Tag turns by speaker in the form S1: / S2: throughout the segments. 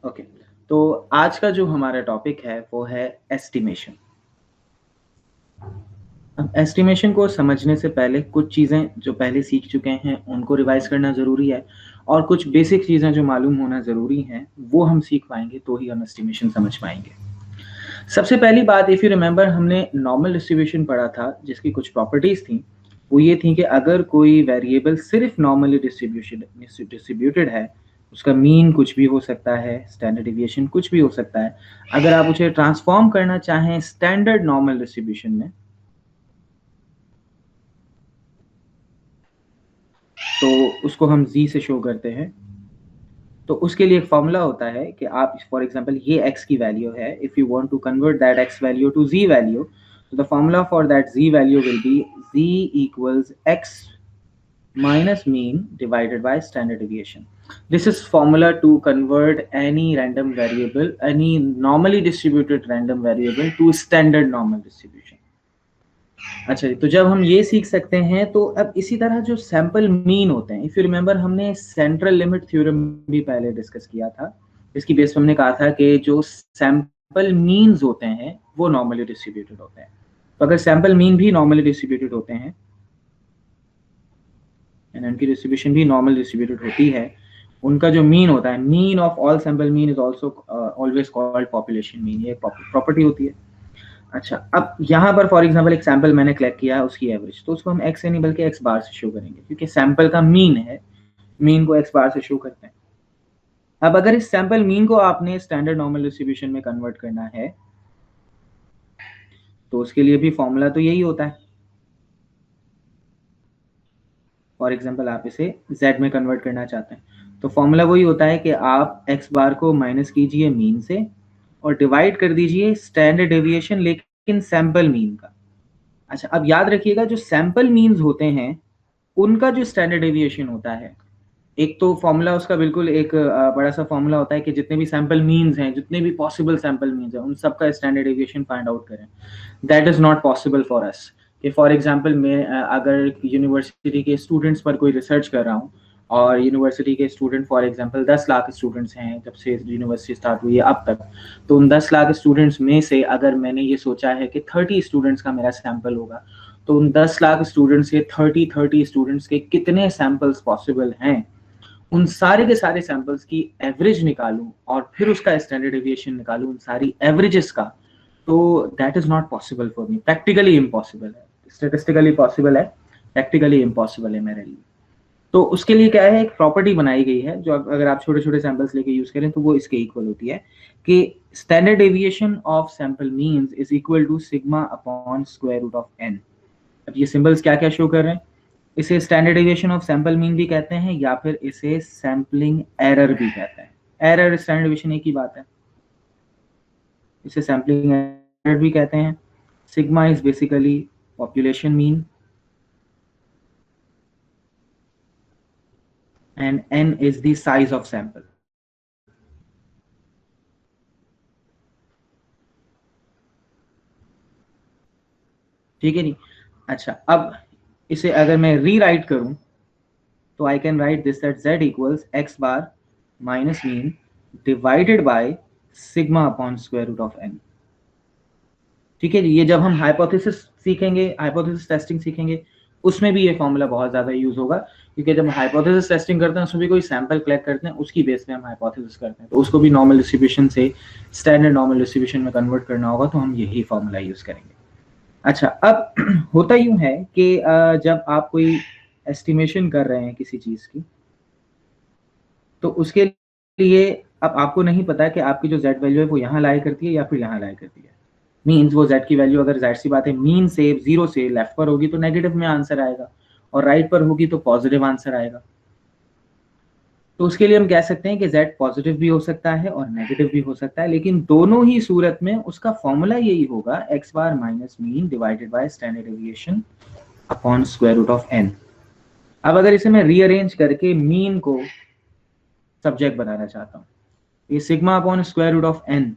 S1: Okay, तो आज का जो हमारा टॉपिक है वो है एस्टिमेशन। अब एस्टिमेशन को समझने से पहले कुछ चीज़ें जो पहले सीख चुके हैं उनको रिवाइज करना ज़रूरी है, और कुछ बेसिक चीज़ें जो मालूम होना ज़रूरी हैं वो हम सीख पाएंगे, तो ही हम एस्टिमेशन समझ पाएंगे। सबसे पहली बात, इफ़ यू रिमेंबर, हमने नॉर्मल डिस्ट्रीब्यूशन पढ़ा था जिसकी कुछ प्रॉपर्टीज़ थी। वो ये थी कि अगर कोई वेरिएबल सिर्फ नॉर्मली डिस्ट्रीब्यूटेड है, उसका मीन कुछ भी हो सकता है, स्टैंडर्ड डिविएशन कुछ भी हो सकता है। अगर आप उसे ट्रांसफॉर्म करना चाहें स्टैंडर्ड नॉर्मल डिस्ट्रीब्यूशन में, तो उसको हम z से शो करते हैं। तो उसके लिए एक फॉर्मूला होता है कि आप, फॉर एग्जांपल, ये x की वैल्यू है, if you want to convert that x value to z value, तो the formula for that z value will be z equals x minus mean divided by standard deviation. This is formula to convert any random variable, any normally distributed random variable to standard normal distribution. अच्छा जी, तो जब हम ये सीख सकते हैं तो अब इसी तरह जो सैंपल मीन होते हैं, इफ यू रिमेंबर, हमने सेंट्रल लिमिट थ्योरम भी पहले डिस्कस किया था। इसकी बेस पे हमने कहा था कि जो सैंपल मीन्स होते हैं वो नॉर्मली डिस्ट्रीब्यूटेड होते हैं। तो अगर सैंपल मीन भी नॉर्मली डिस्ट्रीब्यूटेड होते हैं एंड उनकी डिस्ट्रीब्यूशन भी नॉर्मल डिस्ट्रीब्यूटेड होती है, उनका जो मीन होता है, mean of all sample mean is also always called population mean, ये प्रॉपर्टी होती है। अच्छा, अब यहाँ पर फॉर एग्जांपल एक सैंपल मैंने कलेक्ट किया है, उसकी एवरेज, तो उसको हम x से नहीं बल्कि x बार से शो करेंगे, क्योंकि सैंपल का मीन है, मीन को x बार से शो करते हैं। अब अगर इस सैंपल मीन को आपने स्टैंडर्ड नॉर्मल डिस्ट्रीब्यूशन में कन्वर्ट करना है, तो उसके लिए भी फॉर्मूला तो यही होता है। फॉर एग्जांपल आप इसे z में कन्वर्ट करना चाहते हैं, तो फॉर्मूला वही होता है कि आप x बार को माइनस कीजिए मीन से और डिवाइड कर दीजिए स्टैंडर्ड डेविएशन, लेकिन सैंपल मीन का। अच्छा, अब याद रखिएगा, जो सैंपल मीन्स होते हैं उनका जो स्टैंडर्ड डेविएशन होता है, एक तो फॉर्मूला उसका बिल्कुल एक बड़ा सा फॉर्मूला होता है कि जितने भी सैंपल मीन्स हैं, जितने भी पॉसिबल सैंपल मीन्स हैं, उन सबका स्टैंडर्ड डेविएशन फाइंड आउट करें। That is not possible for us. कि फॉर एग्जांपल मैं अगर यूनिवर्सिटी के स्टूडेंट्स पर कोई रिसर्च कर रहा हूँ, और यूनिवर्सिटी के student for example 10 lakh students हैं जब से यूनिवर्सिटी स्टार्ट हुई है अब तक, तो उन 10 लाख स्टूडेंट्स में से अगर मैंने ये सोचा है कि 30 स्टूडेंट्स का मेरा सैंपल होगा, तो उन 10 लाख स्टूडेंट्स के 30 स्टूडेंट्स के कितने सैंपल्स पॉसिबल हैं, उन सारे के सारे सैंपल्स की एवरेज निकालूं और फिर उसका स्टैंडर्ड डेविएशन निकालूं उन सारी एवरेजेस का, तो that is not possible for me. Practically impossible है, स्टेटिस्टिकली पॉसिबल है, प्रैक्टिकली इम्पॉसिबल है मेरे लिए। तो उसके लिए क्या है, एक प्रॉपर्टी बनाई गई है जो अगर आप छोटे छोटे सैंपल्स लेके यूज करें तो वो इसके इक्वल होती है कि standard deviation of sample means is equal to sigma upon square root of n. अब ये सिंबल्स क्या क्या शो कर रहे हैं, इसे standard deviation of sample mean भी कहते हैं, या फिर इसे सैम्पलिंग एरर भी कहते हैं। एरर स्टैंडर्ड डेविएशन एक ही बात है, इसे सैम्पलिंग एरर भी कहते हैं। Sigma is basically population mean and n is the size of sample. ठीक है नहीं? अच्छा, अब इसे अगर मैं रीराइट करूं तो I can write this that z equals x bar minus mean divided by sigma upon square root of n। ठीक है जी, ये जब हम हाइपोथेसिस सीखेंगे, हाइपोथेसिस टेस्टिंग सीखेंगे, उसमें भी ये फॉर्मूला बहुत ज्यादा यूज होगा, क्योंकि जब हम हाइपोथेसिस टेस्टिंग करते हैं उसमें भी कोई सैंपल कलेक्ट करते हैं, उसकी बेस पे हम हाइपोथेसिस करते हैं, तो उसको भी नॉर्मल डिस्ट्रीब्यूशन से स्टैंडर्ड नॉर्मल डिस्ट्रीब्यूशन में कन्वर्ट करना होगा, तो हम यही फॉर्मूला यूज करेंगे। अच्छा, अब होता यूं है कि जब आप कोई एस्टिमेशन कर रहे हैं किसी चीज की, तो उसके लिए अब आपको नहीं पता कि आपकी जो z वैल्यू है वो यहाँ लाई करती है या फिर यहाँ लाई करती है। मीन्स वो z की वैल्यू अगर जाहिर सी बात है मीन से 0 से लेफ्ट पर होगी तो नेगेटिव में आंसर आएगा, और राइट पर होगी तो पॉजिटिव आंसर आएगा। तो उसके लिए हम कह सकते हैं कि z पॉजिटिव भी हो सकता है और नेगेटिव भी हो सकता है, लेकिन दोनों ही सूरत में उसका फॉर्मूला यही होगा, x bar minus mean divided by standard deviation upon square root of n। अब अगर इसे मैं रीअरेंज करके मीन को सब्जेक्ट बनाना चाहता हूँ, ये sigma upon square root of n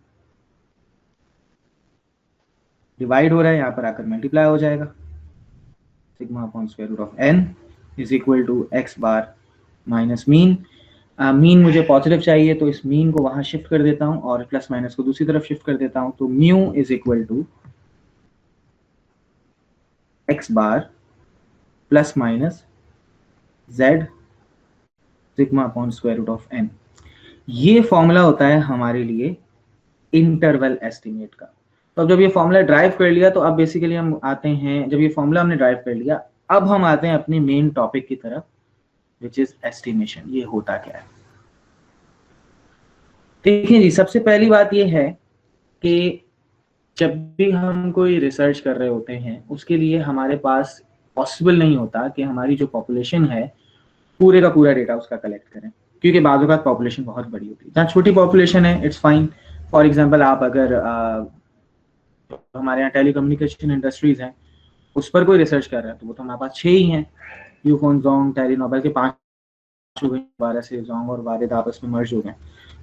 S1: divide हो रहा है, यहाँ पर आकर मल्टीप्लाई हो जाएगा, sigma upon square root of n is equal to x bar minus mean. Mean मुझे पॉजिटिव चाहिए, तो इस मीन को वहां शिफ्ट कर देता हूँ और प्लस माइनस को दूसरी तरफ शिफ्ट कर देता हूँ। तो mu is equal to x bar plus minus z sigma upon square root of n. ये फॉर्मूला होता है हमारे लिए इंटरवल एस्टिमेट का। तो अब जब ये फॉर्मूला ड्राइव कर लिया, तो अब बेसिकली हम आते हैं, जब ये फॉर्मूला हमने ड्राइव कर लिया, अब हम आते हैं अपने मेन टॉपिक की तरफ, विच इज एस्टिमेशन। ये होता क्या है? देखिए जी, सबसे पहली बात ये है कि जब भी हम कोई रिसर्च कर रहे होते हैं, उसके लिए हमारे पास पॉसिबल नहीं होता कि हमारी जो पॉपुलेशन है पूरे का पूरा डेटा उसका कलेक्ट करें, क्योंकि बाज़ औक़ात पॉपुलेशन बहुत बड़ी होती है। जहाँ छोटी पॉपुलेशन है इट्स फाइन। फॉर एग्जांपल, आप अगर हमारे यहाँ टेलीकम्युनिकेशन इंडस्ट्रीज हैं, उस पर कोई रिसर्च कर रहा है, तो वो तो हमारे पास 6 ही हैं, यूफोन, जोंग, टेलीनोबल के 5 हो गए, 12 से जोंग और वारिद आपस में मर्ज हो गए,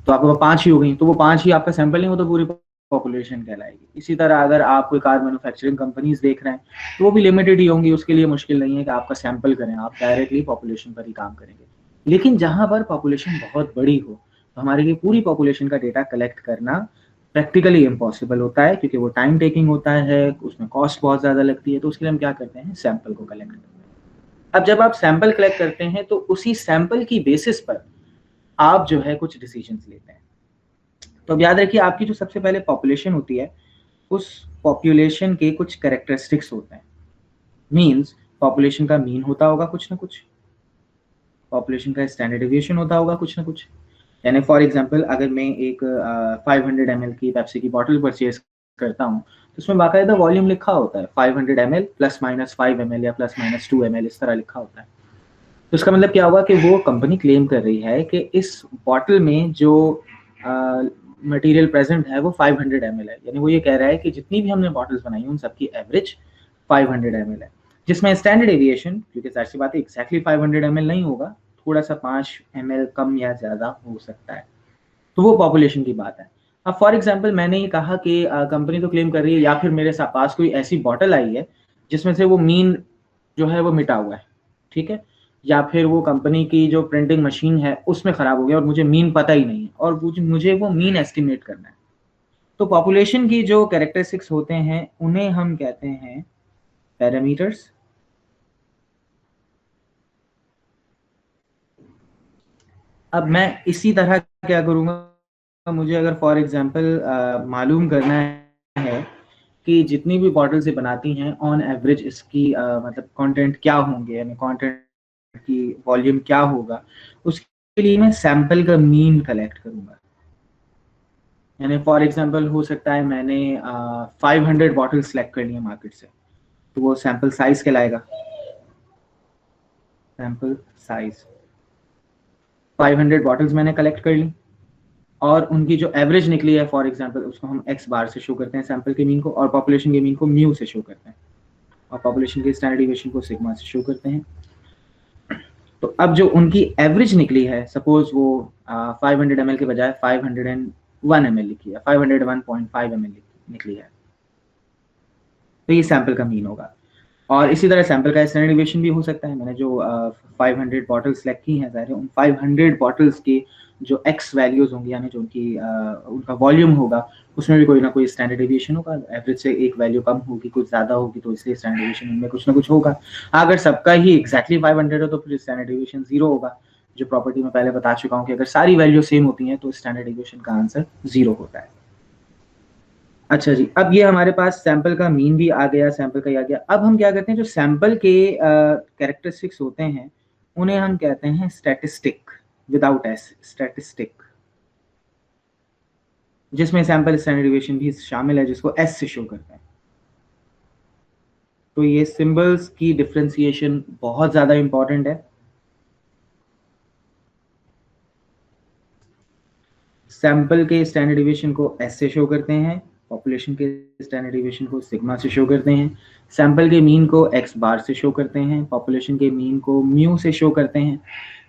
S1: तो आपके पास 5 ही हो गई। तो वो 5 ही आपका सैंपल नहीं, वो तो पूरी पॉपुलेशन कहलाएगी। इसी तरह अगर आप कोई कार मैन्युफैक्चरिंग कंपनीज देख रहे हैं, तो वो भी लिमिटेड ही होंगी, उसके लिए मुश्किल नहीं है कि आपका सैंपल करें, आप डायरेक्टली पॉपुलेशन पर ही काम करेंगे। लेकिन जहां पर पॉपुलेशन बहुत बड़ी हो, तो हमारे लिए पूरी पॉपुलेशन का डेटा कलेक्ट करना प्रैक्टिकली इम्पॉसिबल होता है, क्योंकि वो टाइम टेकिंग होता है, उसमें कॉस्ट बहुत ज़्यादा लगती है। तो उसके लिए हम क्या करते हैं, सैंपल को कलेक्ट करते हैं। अब जब आप सैंपल कलेक्ट करते हैं, तो उसी सैंपल की बेसिस पर आप जो है कुछ डिसीजंस लेते हैं। तो अब याद रखिए, आपकी जो सबसे पहले पॉपुलेशन होती है, उस पॉपुलेशन के कुछ कैरेक्टरिस्टिक्स होते हैं। मीन्स पॉपुलेशन का मीन होता होगा कुछ ना कुछ, पॉपुलेशन का स्टैंडर्ड डेविएशन होता होगा कुछ ना कुछ। यानी फॉर एग्जांपल, अगर मैं एक 500 ml की पेप्सी की बॉटल परचेज करता हूँ, तो उसमें बाकायदा वॉल्यूम लिखा होता है, 500 ml प्लस माइनस 5 ml या प्लस माइनस 2 ml, इस तरह लिखा होता है। तो इसका मतलब क्या होगा कि वो कंपनी क्लेम कर रही है कि इस बॉटल में जो मटेरियल प्रेजेंट है वो 500 ml है। यानी वो ये कह रहा है कि जितनी भी हमने बॉटल्स बनाई उन सबकी एवरेज 500 ml है, जिसमें स्टैंडर्ड एविएशन, क्योंकि जाहिर सी बात है एक्जैक्टली 500 ml नहीं होगा, थोड़ा सा 5 ml कम या ज़्यादा हो सकता है। तो वो पॉपुलेशन की बात है। अब फॉर एग्जांपल, मैंने ये कहा कि कंपनी तो क्लेम कर रही है, या फिर मेरे पास कोई ऐसी बॉटल आई है जिसमें से वो मीन जो है वो मिटा हुआ है, ठीक है, या फिर वो कंपनी की जो प्रिंटिंग मशीन है उसमें ख़राब हो गया और मुझे मीन पता ही नहीं है, और मुझे वो मीन एस्टिमेट करना है। तो पॉपुलेशन की जो कैरेक्टरिस्टिक्स होते हैं उन्हें हम कहते हैं पैरामीटर्स। अब मैं इसी तरह क्या करूँगा, मुझे अगर फॉर एग्जांपल मालूम करना है कि जितनी भी बॉटल से बनाती हैं ऑन एवरेज इसकी मतलब कंटेंट क्या होंगे, यानी कंटेंट की वॉल्यूम क्या होगा, उसके लिए मैं सैंपल का मीन कलेक्ट करूँगा। यानी फॉर एग्जांपल हो सकता है मैंने 500 बॉटल सेलेक्ट करनी है मार्केट से, तो वो सैंपल साइज कहलाएगा। सैंपल साइज 500 बॉटल्स मैंने कलेक्ट कर ली और उनकी जो एवरेज निकली है, फॉर एग्जांपल उसको हम एक्स बार से शो करते हैं सैंपल के मीन को, और पॉपुलेशन के मीन को म्यू से शो करते हैं, और पॉपुलेशन के स्टैंडर्ड डेविएशन को सिग्मा से शो करते हैं। तो अब जो उनकी एवरेज निकली है, सपोज वो 500 ml के बजाय 501 ml लिखी है, 501.5 ml निकली है, तो ये सैंपल का मीन होगा। और इसी तरह सैंपल का स्टैंडर्ड डेविएशन भी हो सकता है। मैंने जो 500 बॉटल्स सेलेक्ट की हैं, ज़ाहिर है उन 500 बॉटल्स की जो एक्स वैल्यूज़ होंगी, यानी जो उनकी उनका वॉल्यूम होगा, उसमें भी कोई ना कोई स्टैंडर्ड डेविएशन होगा। एवरेज से एक वैल्यू कम होगी, कुछ ज़्यादा होगी, तो इसलिए स्टैंडर्ड डेविएशन उनमें कुछ ना कुछ होगा। अगर सबका ही एक्जैक्टली 500 है, तो फिर स्टैंडर्ड डेविएशन 0 होगा। जो प्रॉपर्टी में पहले बता चुका हूँ कि अगर सारी वैल्यू सेम होती हैं तो स्टैंडर्ड डेविएशन का आंसर 0 होता है। अच्छा जी, अब ये हमारे पास सैंपल का मीन भी आ गया, सैंपल का ही आ गया। अब हम क्या करते हैं, जो सैंपल के कैरेक्टरिस्टिक्स होते हैं उन्हें हम कहते हैं स्टैटिस्टिक, विदाउट एस, स्टैटिस्टिक, जिसमें सैंपल स्टैंडर्ड डेविएशन भी शामिल है, जिसको एस से शो करते हैं। तो ये सिंबल्स की डिफ्रेंसिएशन बहुत ज़्यादा इंपॉर्टेंट है। सैंपल के स्टैंडर्ड डेविएशन को एस से शो करते हैं, पॉपुलेशन के स्टैंडर्ड डेविएशन को सिग्मा से शो करते हैं, सैंपल के मीन को एक्स बार से शो करते हैं, पॉपुलेशन के मीन को म्यू से शो करते हैं,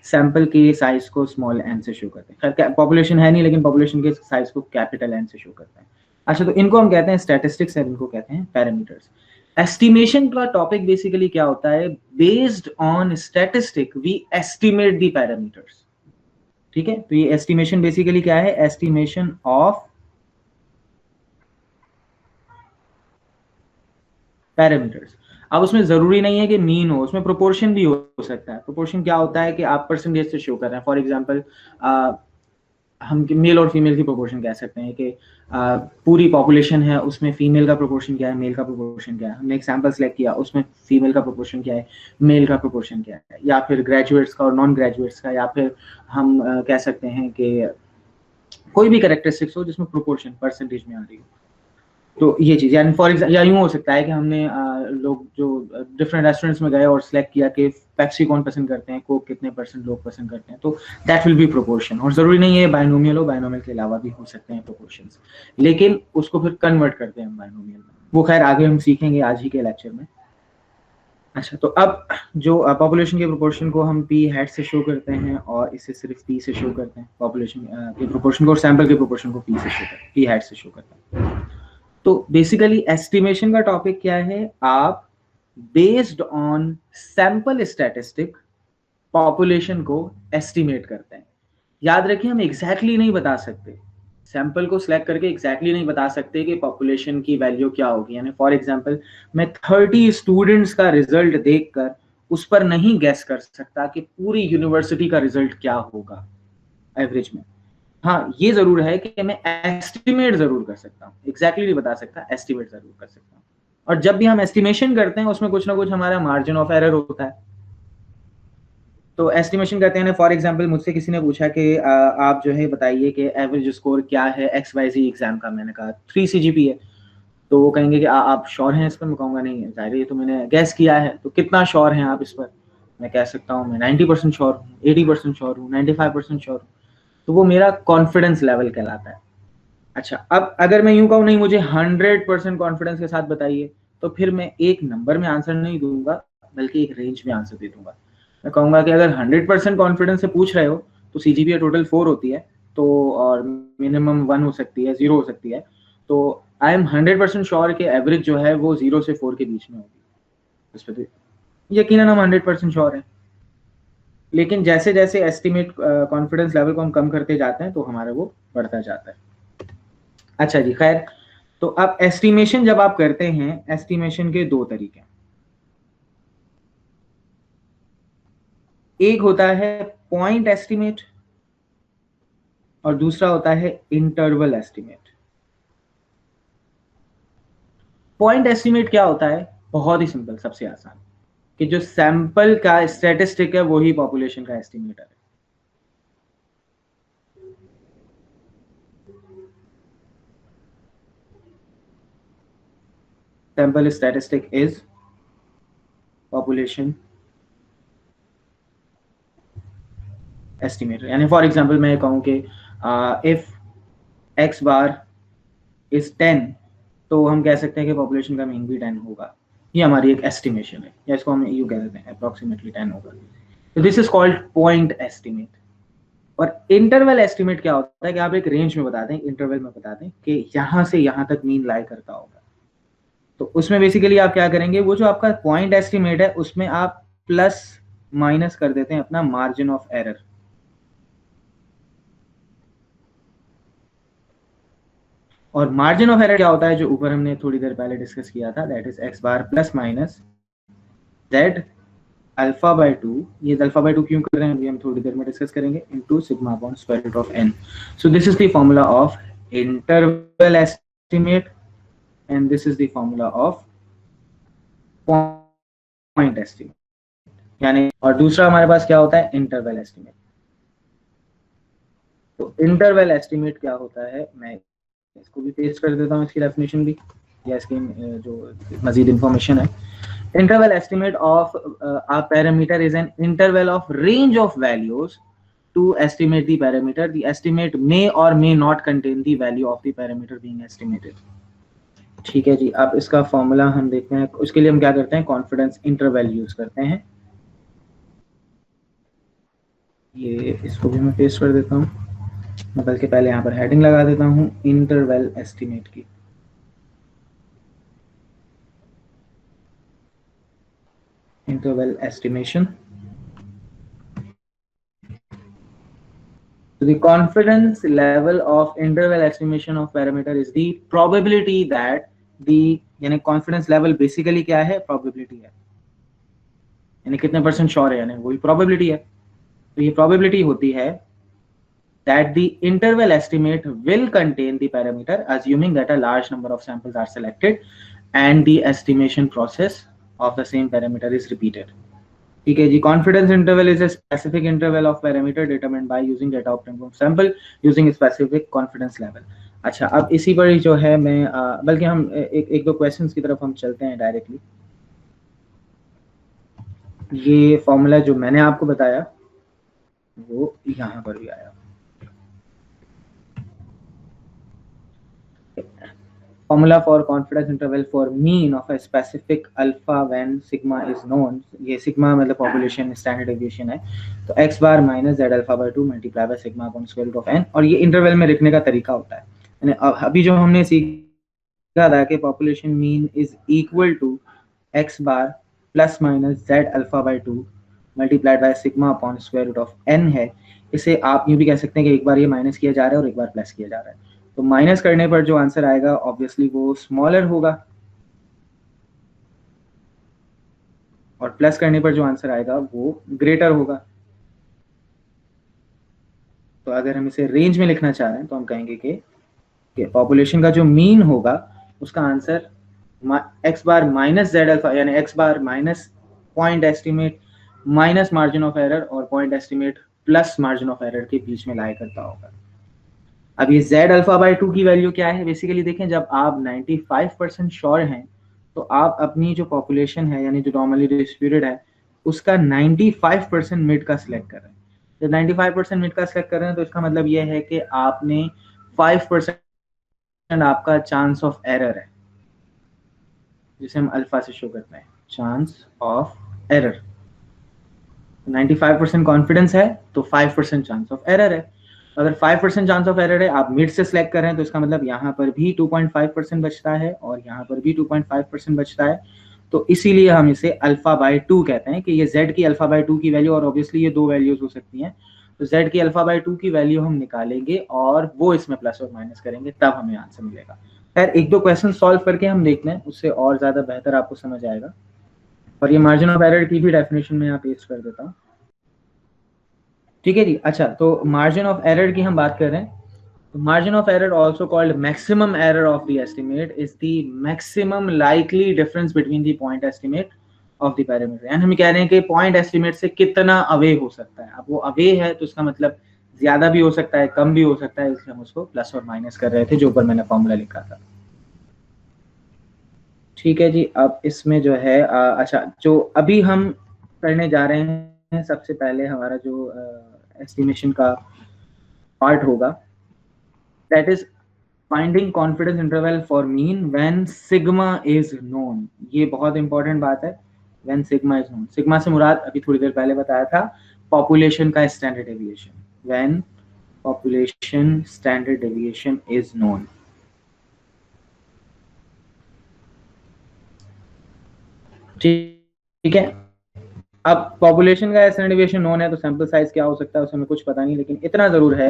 S1: सैंपल के साइज को स्मॉल एन से शो करते हैं। खैर पॉपुलेशन है नहीं, लेकिन पॉपुलेशन के साइज को कैपिटल एन से शो करते हैं। अच्छा, तो इनको हम कहते हैं स्टैटिस्टिक्स, और इनको कहते हैं पैरामीटर्स। एस्टिमेशन का टॉपिक बेसिकली क्या होता है, based on statistic we estimate the parameters. ठीक है, तो ये एस्टिमेशन बेसिकली क्या है, एस्टिमेशन ऑफ पैरामीटर्स। अब उसमें जरूरी नहीं है कि मीन हो, उसमें प्रोपोर्शन भी हो सकता है। प्रोपोर्शन क्या होता है कि आप परसेंटेज से शो कर रहे हैं। फॉर एग्जांपल हम मेल और फीमेल की प्रोपोर्शन कह सकते हैं कि पूरी पॉपुलेशन है, उसमें फीमेल का प्रोपोर्शन क्या है, मेल का प्रोपोर्शन क्या है। हमने एक सैंपल सेलेक्ट किया, उसमें फीमेल का प्रोपोर्शन क्या है, मेल का प्रोपोर्शन क्या है, या फिर ग्रेजुएट्स का और नॉन ग्रेजुएट्स का, या फिर हम कह सकते हैं कि कोई भी कैरेक्टरिस्टिक्स हो जिसमें प्रोपोर्शन परसेंटेज में आ रही हो। तो ये चीज, यानी फॉर एग्जाम्पल या यूं हो सकता है कि हमने लोग जो डिफरेंट रेस्टोरेंट्स में गए और सिलेक्ट किया कि पेप्सी कौन पसंद करते हैं, कोक कितने परसेंट लोग पसंद करते हैं, तो दैट विल बी प्रोपोर्शन। और जरूरी नहीं है बायनोमियल हो, बायनोमियल के अलावा भी हो सकते हैं प्रोपोर्शंस, लेकिन उसको फिर कन्वर्ट करते हैं बायनोमियल में। वो खैर आगे हम सीखेंगे आज ही के लेक्चर में। अच्छा, तो अब जो पॉपुलेशन के प्रोपोर्शन को हम पी हेड से शो करते हैं और इसे सिर्फ पी से शो करते हैं। पॉपुलेशन के प्रोपोर्शन को और सैंपल के प्रोपोर्शन को पी से शो करते हैं, पी हेड से शो करते हैं। तो बेसिकली एस्टिमेशन का टॉपिक क्या है, आप based on sample statistic population को एस्टिमेट करते हैं। याद रखिए, हम एग्जैक्टली नहीं बता सकते, सैंपल को सिलेक्ट करके एग्जैक्टली नहीं बता सकते कि पॉपुलेशन की वैल्यू क्या होगी। यानी फॉर एग्जांपल मैं 30 स्टूडेंट्स का रिजल्ट देखकर उस पर नहीं गेस कर सकता कि पूरी यूनिवर्सिटी का रिजल्ट क्या होगा एवरेज में। हाँ, ये जरूर है कि मैं एस्टिमेट जरूर कर सकता हूँ, एग्जैक्टली नहीं बता सकता, एस्टिमेट जरूर कर सकता हूँ। और जब भी हम एस्टिमेशन करते हैं उसमें कुछ ना कुछ हमारा मार्जिन ऑफ एरर होता है। तो एस्टिमेशन करते हैं, फॉर एग्जांपल मुझसे किसी ने पूछा कि आप जो है बताइए कि एवरेज स्कोर क्या है एक्स वाई जी एग्जाम का। मैंने कहा 3 CGP है। तो वो कहेंगे कि आप श्योर हैं इस पर? मैं कहूँगा नहीं, जाहिर है ये तो मैंने गैस किया है। तो कितना श्योर हैं आप इस पर? मैं कह सकता हूँ मैं 90% श्योर हूँ, 80% श्योर हूँ, 95% श्योर हूँ। तो वो मेरा कॉन्फिडेंस लेवल कहलाता है। अच्छा, अब अगर मैं यूं कहूं नहीं, मुझे 100% कॉन्फिडेंस के साथ बताइए, तो फिर मैं एक नंबर में आंसर नहीं दूंगा, बल्कि एक रेंज में आंसर दे दूंगा। मैं कहूंगा कि अगर 100% कॉन्फिडेंस से पूछ रहे हो तो सीजीपीए टोटल 4 होती है, तो और मिनिमम 1 हो सकती है, 0 हो सकती है। तो आई एम 100% श्योर कि एवरेज जो है वो 0 से 4 के बीच में होगी। इस पर यकीनन हम 100% श्योर हैं। लेकिन जैसे जैसे एस्टिमेट कॉन्फिडेंस लेवल को हम कम करते जाते हैं तो हमारा वो बढ़ता जाता है। अच्छा जी, खैर, तो अब एस्टिमेशन जब आप करते हैं, एस्टिमेशन के दो तरीके हैं। एक होता है पॉइंट एस्टिमेट और दूसरा होता है इंटरवल एस्टिमेट। पॉइंट एस्टिमेट क्या होता है? बहुत ही सिंपल, सबसे आसान, कि जो सैंपल का स्टैटिस्टिक है वही पॉपुलेशन का एस्टिमेटर है। Sample statistic is population estimator. यानी फॉर एग्जांपल मैं कहूं कि इफ एक्स बार इज 10, तो हम कह सकते हैं कि पॉपुलेशन का मीन भी 10 होगा। ये हमारी एक एस्टिमेशन है, या इसको हम यूं कह देते हैं अप्रोक्सीमेटली 10 होगा। तो this is called point estimate. और इंटरवल एस्टिमेट क्या होता है कि आप एक रेंज में बता दें, इंटरवल में बता दें कि यहां से यहां तक मीन लाई करता होगा। तो उसमें बेसिकली आप क्या करेंगे, वो जो आपका पॉइंट एस्टिमेट है उसमें आप प्लस माइनस कर देते हैं अपना मार्जिन ऑफ एरर। और मार्जिन ऑफ एरर क्या होता है, जो ऊपर हमने थोड़ी देर पहले डिस्कस किया था, that is x bar plus minus z alpha by 2। ये अल्फा बाय 2 क्यों कर रहे हैं, अभी हम थोड़ी देर में डिस्कस करेंगे, into sigma upon square root of n. So this is the formula of interval estimate and this is the formula of point estimate. यानी और दूसरा हमारे पास क्या होता है, इंटरवल एस्टिमेट। तो इंटरवल एस्टिमेट क्या होता है, मैं इसको भी पेस्ट कर देता हूँ, इसकी डेफिनेशन भी, या इसकी जो मजीद इंफॉर्मेशन है। Interval estimate of a parameter is an interval of range of values to estimate the parameter. The estimate may or may not contain the value of the parameter being estimated. ठीक है जी, अब इसका formula हम देखते हैं। उसके लिए हम क्या करते हैं, कॉन्फिडेंस इंटरवल यूज करते हैं। ये इसको भी मैं पेस्ट कर देता हूँ, बल्कि पहले यहाँ पर हेडिंग लगा देता हूँ इंटरवल एस्टिमेट की। Interval estimation The confidence level of interval estimation of parameter is the probability that the, यानी confidence level basically क्या है, probability है, यानी कितने परसेंट श्योर है, यानी वही probability है। तो ये probability होती है that the interval estimate will contain the parameter assuming that a large number of samples are selected and the estimation process of the same parameter is repeated। ठीक है जी। Confidence interval is a specific interval of parameter determined by using data obtained from sample using specific confidence level. अच्छा, अब इसी पर ही जो है मैं बल्कि हम एक दो क्वेश्चंस की तरफ हम चलते हैं डायरेक्टली। ये फॉर्मूला जो मैंने आपको बताया वो यहाँ पर भी आया। Formula for confidence interval for mean of a specific alpha when sigma is known। ये sigma मतलब population standard deviation है, तो x bar minus z alpha by 2 multiply by sigma upon square root of n। और ये interval में लिखने का तरीका होता है, यानी अभी जो हमने सीखा था कि population mean is equal to x bar plus minus z alpha by 2 multiplied by sigma upon square root of n है। इसे आप यूँ भी कह सकते हैं कि एक बार ये माइनस किया जा रहा है और एक बार प्लस किया जा रहा है। तो माइनस करने पर जो आंसर आएगा ऑब्वियसली वो स्मॉलर होगा, और प्लस करने पर जो आंसर आएगा वो ग्रेटर होगा। तो अगर हम इसे रेंज में लिखना चाह रहे हैं तो हम कहेंगे कि पॉपुलेशन का जो मीन होगा उसका answer x bar minus z alpha, यानी x bar minus point estimate minus margin of error और point estimate plus margin of error के बीच में लाई करता होगा। अब ये z अल्फा बाय 2 की वैल्यू क्या है, बेसिकली देखें जब आप 95% श्योर हैं तो आप अपनी जो पॉपुलेशन है यानी जो नॉर्मली डिस्ट्रीब्यूटेड है उसका 95% मिड का सिलेक्ट कर रहे हैं। जब 95% मिड का सिलेक्ट कर रहे हैं तो इसका मतलब ये है कि आपने 5% आपका चांस ऑफ एरर है, जिसे हम अल्फा से शो करते हैं, चांस ऑफ एरर। 95% कॉन्फिडेंस है तो 5% चांस ऑफ एरर है। अगर 5% चांस ऑफ एरर है, आप मिड से सिलेक्ट कर रहे हैं, तो इसका मतलब यहाँ पर भी 2.5% बचता है और यहाँ पर भी 2.5% बचता है। तो इसीलिए हम इसे अल्फा बाय 2 कहते हैं कि ये z की अल्फा बाय 2 की वैल्यू, और ऑब्वियसली ये दो वैल्यूज हो सकती हैं, तो z की अल्फा बाय 2 की वैल्यू हम निकालेंगे और वो इसमें प्लस और माइनस करेंगे, तब हमें आंसर मिलेगा। खैर एक दो क्वेश्चन सॉल्व करके हम देखते हैं, उससे और ज्यादा बेहतर आपको समझ आएगा। और ये मार्जिन ऑफ एरर की भी डेफिनेशन में यहाँ पेस्ट कर देता हूँ। ठीक है जी। अच्छा, तो मार्जिन ऑफ एरर की हम बात कर रहे हैं। Margin of error, also called maximum error of the estimate, is the maximum likely difference between the point estimate of the parameter। यानी हम कह रहे हैं कि point estimate से कितना अवे हो सकता है। अब वो अवे है तो इसका मतलब ज्यादा भी हो सकता है, कम भी हो सकता है, इसलिए हम उसको प्लस और माइनस कर रहे थे, जो ऊपर मैंने फॉर्मूला लिखा था। ठीक है जी। अब इसमें जो है अच्छा, जो अभी हम करने जा रहे हैं, सबसे पहले हमारा जो एस्टिमेशन का पार्ट होगा, that is finding confidence interval for mean when sigma is known। ये बहुत इंपॉर्टेंट बात है, when sigma is known। sigma से मुराद अभी थोड़ी देर पहले बताया था पॉपुलेशन का standard deviation, when population standard deviation is known। ठीक है। अब पॉपुलेशन का स्टैंडर्ड डेविएशन नोन है तो सैंपल साइज क्या हो सकता है उसे हमें कुछ पता नहीं, लेकिन इतना जरूर है,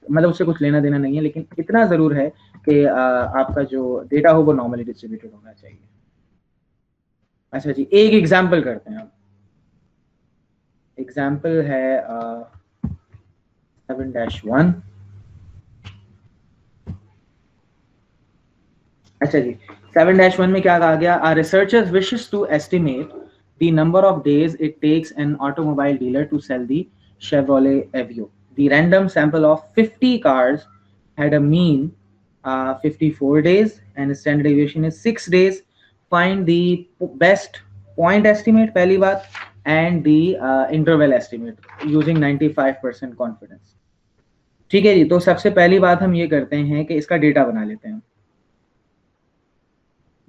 S1: मतलब उससे कुछ लेना देना नहीं है, लेकिन इतना जरूर है कि आपका जो डेटा हो वो नॉर्मली डिस्ट्रीब्यूटेड होना चाहिए। अच्छा जी, एक एग्जांपल करते हैं। अब एग्जांपल है 7-1। अच्छा जी, 7-1 में क्या कहा गया, a researcher wishes to estimate the number of days it takes an automobile dealer to sell the Chevrolet Aveo। The random sample of 50 cars had a mean 54 days and standard deviation is 6 days। Find the best point estimate पहली बात and the interval estimate using 95% confidence। ठीक है जी। तो सबसे पहली बात हम ये करते हैं कि इसका डेटा बना लेते हैं।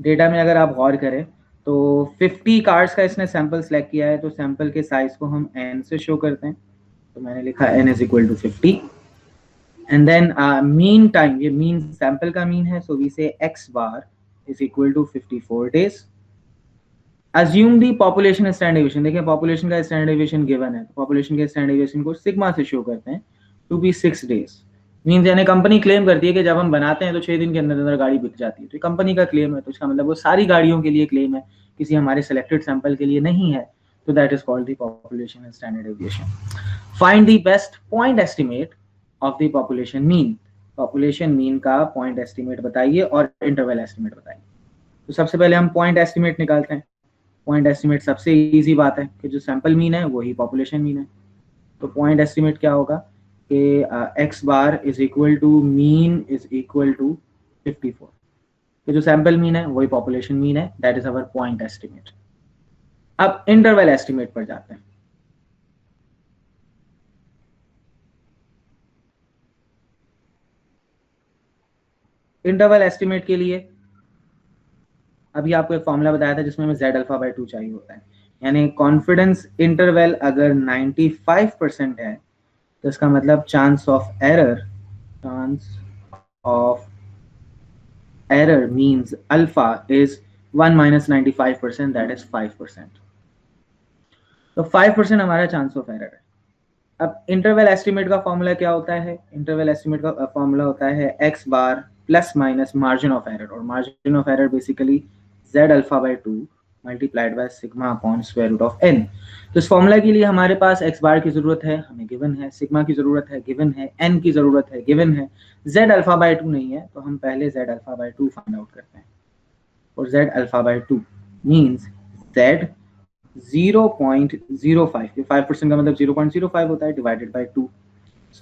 S1: डेटा में अगर आप गौर करें तो 50 कार्स का इसने सैंपल सेलेक्ट किया है, तो सैंपल के साइज को हम n से शो करते हैं, तो मैंने लिखा n is equal to 50 and then mean time, ये मीन सैंपल का मीन है, so we say x bar is equal to 54 days। assume the population standard deviation। देखिए पॉपुलेशन का स्टैंडर्ड डेविएशन गिवन है, तो पॉपुलेशन के स्टैंडर्ड डेविएशन को sigma से शो करते हैं, टू बी 6 days। मीन्स यानी कंपनी क्लेम करती है कि जब हम बनाते हैं तो 6 दिन के अंदर अंदर गाड़ी बिक जाती है, तो कंपनी का क्लेम है, तो इसका मतलब वो सारी गाड़ियों के लिए क्लेम है, किसी हमारे सिलेक्टेड सैंपल के लिए नहीं है। तो that is called the population standard deviation. Find the best point estimate of the population mean. Population mean का पॉइंट एस्टिमेट बताइए और इंटरवल एस्टिमेट बताइए। तो सबसे पहले हम पॉइंट एस्टिमेट निकालते हैं। पॉइंट एस्टिमेट सबसे इजी बात है कि जो सैंपल मीन है वही पॉपुलेशन मीन है। तो पॉइंट एस्टिमेट क्या होगा कि x bar is equal to mean is equal to 54। तो जो सैंपल मीन है वही पॉपुलेशन मीन है, that is our point estimate. अब इंटरवल एस्टिमेट पर जाते हैं। इंटरवल एस्टिमेट के लिए अभी आपको एक फॉर्मूला बताया था जिसमें हमें z अल्फा बाई 2 चाहिए होता है, यानी कॉन्फिडेंस इंटरवल अगर 95% है तो इसका मतलब chance of error means alpha is 1 minus 95%, that is 5%। तो 5% हमारा चांस ऑफ एरर है। अब इंटरवल एस्टिमेट का फॉर्मूला क्या होता है? इंटरवल एस्टिमेट का फॉर्मूला होता है x bar plus minus margin of error, और margin of error basically z alpha by 2 multiplied by sigma upon square root of n। तो इस फॉर्मूला के लिए हमारे पास x बार की जरूरत है, हमें गिवन है, सिग्मा की जरूरत है, गिवन है, n की जरूरत है, गिवन है, z अल्फा बाई 2 नहीं है, तो हम पहले z alpha by 2 find out करते हैं। और z alpha by 2 means z 0.05, 5% का मतलब 0.05 होता है, divided by 2।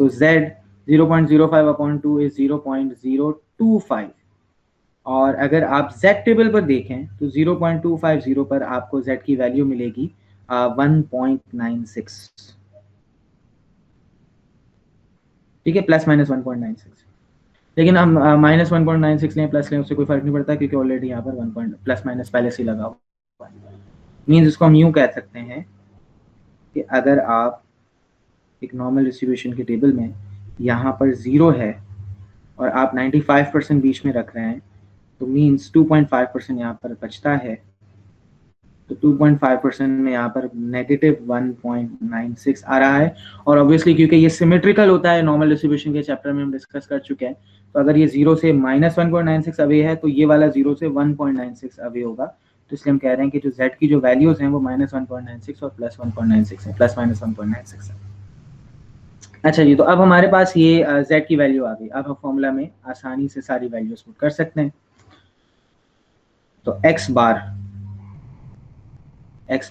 S1: So z 0.05 upon 2 is 0.025। और अगर आप z टेबल पर देखें तो 0.250 पर आपको z की वैल्यू मिलेगी 1.96। ठीक है, प्लस माइनस 1.96। लेकिन हम माइनस 1.96 लें प्लस लें उससे कोई फर्क नहीं पड़ता, क्योंकि ऑलरेडी यहाँ पर 1 प्लस माइनस पहले से लगा हुआ है। मीन्स इसको हम यूं कह सकते हैं कि अगर आप एक नॉर्मल डिस्ट्रीब्यूशन के टेबल में यहाँ पर 0 है और आप 95% बीच में रख रहे हैं, तो मीन्स 2.5% यहाँ पर बचता है। तो 2.5% में यहाँ पर नेगेटिव 1.96 आ रहा है। और ऑब्वियसली क्योंकि ये सिमेट्रिकल होता है, नॉर्मल डिस्ट्रीब्यूशन के चैप्टर में हम डिस्कस कर चुके हैं, तो अगर ये 0 से माइनस 1.96 अवे है तो ये वाला 0 से 1.96 अवे होगा। तो इसलिए हम कह रहे हैं कि जो z की जो वैल्यूज हैं वो माइनस 1.96 और प्लस 1.96 है, प्लस माइनस 1.96 है। अच्छा जी, तो अब हमारे पास ये z की वैल्यू आ गई। अब हम फॉर्मूला में आसानी से सारी वैल्यूज पुट कर सकते हैं। तो x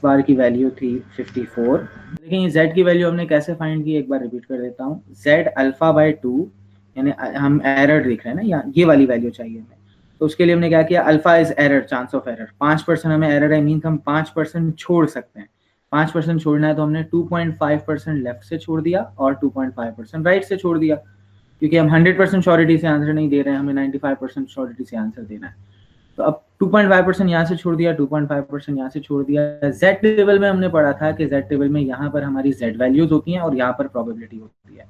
S1: बार की वैल्यू थी 54। लेकिन ये z की वैल्यू हमने कैसे फाइंड की, एक बार रिपीट कर देता हूँ। z अल्फा बाई 2, यानी हम एरर देख रहे हैं ना, ये वाली वैल्यू चाहिए हमें। तो उसके लिए हमने क्या किया, alpha is error, chance of error 5% हमें एरर है, मीन हम 5% छोड़ सकते हैं। 5% छोड़ना है तो हमने 2.5% लेफ्ट से छोड़ दिया और 2.5% राइट से छोड़ दिया, क्योंकि हम 100% श्योरिटी से आंसर नहीं दे रहे हैं, हमें 95% श्योरिटी से आंसर देना है। तो अब 2.5% यहाँ से छोड़ दिया, 2.5% यहाँ से छोड़ दिया। z टेबल में हमने पढ़ा था कि z टेबल में यहाँ पर हमारी z वैल्यूज होती हैं और यहाँ पर प्रोबेबिलिटी होती है।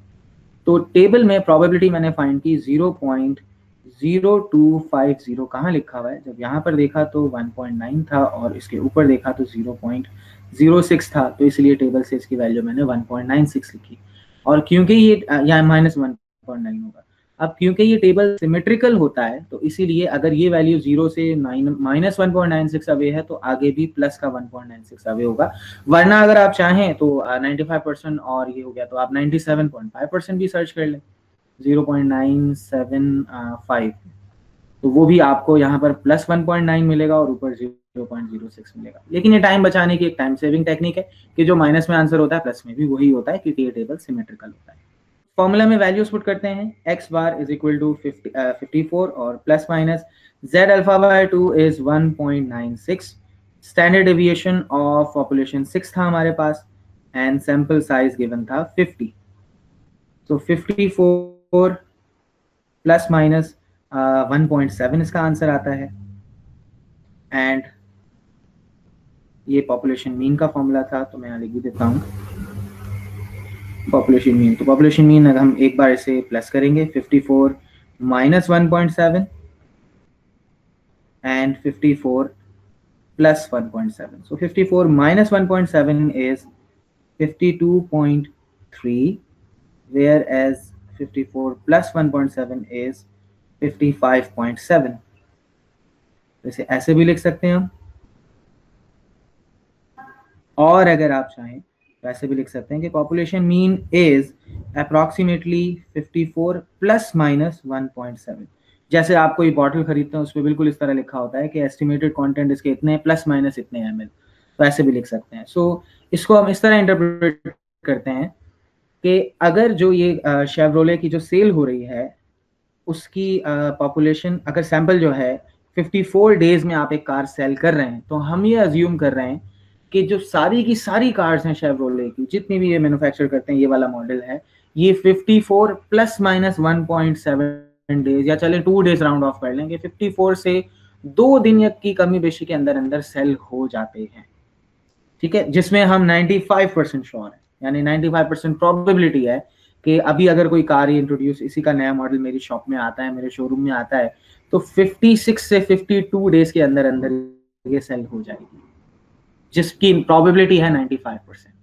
S1: तो टेबल में प्रोबेबिलिटी मैंने फाइंड की 0.0250। कहाँ लिखा हुआ है? जब यहाँ पर देखा तो 1.9 था और इसके ऊपर देखा तो 0.06 था, तो इसलिए टेबल से इसकी वैल्यू मैंने 1.96 लिखी। और क्योंकि ये यहाँ माइनस 1.9 होगा, अब क्योंकि ये टेबल सिमेट्रिकल होता है तो इसीलिए अगर ये वैल्यू 0 से माइनस 1.96 अवे है तो आगे भी प्लस का 1.96 अवे होगा। वरना अगर आप चाहें तो 95% और ये हो गया तो आप 97.5% भी सर्च कर लें, 0.975, तो वो भी आपको यहाँ पर प्लस 1.9 मिलेगा और ऊपर 0.06 मिलेगा। लेकिन ये टाइम बचाने की एक टाइम सेविंग टेक्निक है कि जो माइनस में आंसर होता है प्लस में भी वही होता है, क्योंकि ये टेबल सिमेट्रिकल होता है। फॉर्मूला में वैल्यूज पुट करते हैं, x bar is equal to 54 और plus minus z alpha by 2 is 1.96, standard deviation of population 6 था हमारे पास, एंड सैंपल साइज गिवन था 50। तो 54 प्लस माइनस 1.7 इसका आंसर आता है। एंड ये पॉपुलेशन मीन का फॉर्मूला था, तो मैं यहाँ लिख भी देता हूँ पॉपुलेशन मीन। तो पॉपुलेशन मीन अगर हम एक बार इसे प्लस करेंगे, 54 minus 1.7 and 54 plus 1.7। So 54 minus 1.7 is 52.3 whereas 54 plus 1.7 is 55.7. तो इसे ऐसे भी लिख सकते हैं हम, और अगर आप चाहें तो ऐसे भी लिख सकते हैं कि population mean is approximately 54 plus minus 1.7। जैसे आप कोई बॉटल खरीदते हैं उस पर बिल्कुल इस तरह लिखा होता है कि एस्टिमेटेड कंटेंट इसके इतने प्लस माइनस इतने ml, तो ऐसे भी लिख सकते हैं। सो इसको हम इस तरह इंटरप्रेट करते हैं कि अगर जो ये शेवरोले की जो सेल हो रही है उसकी पॉपुलेशन, अगर सैंपल जो है 54 डेज में आप एक कार सेल कर रहे हैं, तो हम ये अज्यूम कर रहे हैं कि जो सारी की सारी कार्स हैं शेवरोले की, जितनी भी ये मैन्युफैक्चर करते हैं, ये वाला मॉडल है, ये 54 प्लस माइनस 1.7 डेज, या चले 2 डेज राउंड ऑफ कर लेंगे, 54 से 2 दिन की कमी बेशी के अंदर अंदर सेल हो जाते हैं। ठीक है, जिसमें हम 95% श्योर है, यानी 95% प्रोबेबिलिटी है कि अभी अगर कोई कार इंट्रोड्यूस, इसी का नया मॉडल मेरी शॉप में आता है, मेरे शोरूम में आता है, तो 56 से 52 डेज के अंदर अंदर ये सेल हो जाएगी, जिसकी प्रोबेबिलिटी है 95%।